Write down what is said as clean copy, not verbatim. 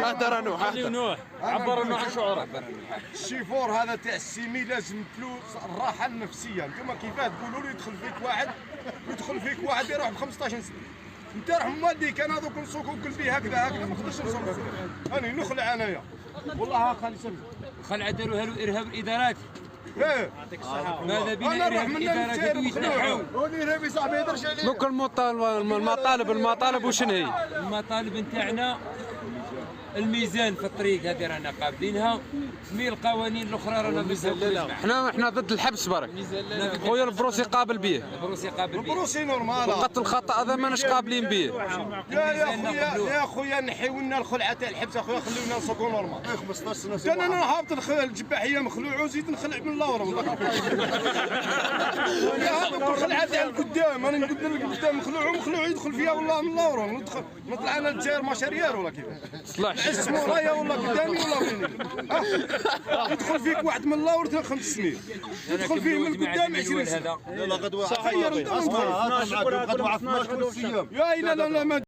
هدر نوح عبر نوح عن شعورك. الشيفور هذا تاع السيمي لازم فلوس الراحه النفسيه. انتم كيفاه تقولوا لي يدخل فيك واحد يروح ب 15 سنه. انت روح مالديك انا دوك نسوق قلبي هكذا ما نقدرش نسوق. انا نخلع انايا والله خالي سمي خلع داروا ارهاب الادارات. يعطيك الصحه. ماذا بنا ارهاب الادارات ويتنحوا. والارهابي صاحبي ما يهدرش عليه. دوك المطالب وشنو هي؟ المطالب نتاعنا الميزان في الطريق هذه رانا قابلينها. مي القوانين الاخرى رانا مازال احنا ضد الحبس برك. خويا البروسي قابل به. البروسي نورمال. وقت الخطا هذا ماناش قابلين به. يا خويا نحيو لنا الخلعه تاع الحبس اخويا خليونا نسوقوا نورمال. 15 سنه انا هابط الجباحيه مخلوع وزيد نخلع من اللور والله. يا هذوك الخلعه تاع القدام انا نقول لك قدام مخلوع يدخل فيها والله من اللور نطلع انا للجزائر مشاريار ولا كيف؟ اسمه رايا ولا قدامي ولا ويني؟ يدخل فيك واحد من اللور 5 سنين يدخل فيه من قدام 20 سنه. يلا غدوه خير انت. معكم غدوه 12 ايام. يا لا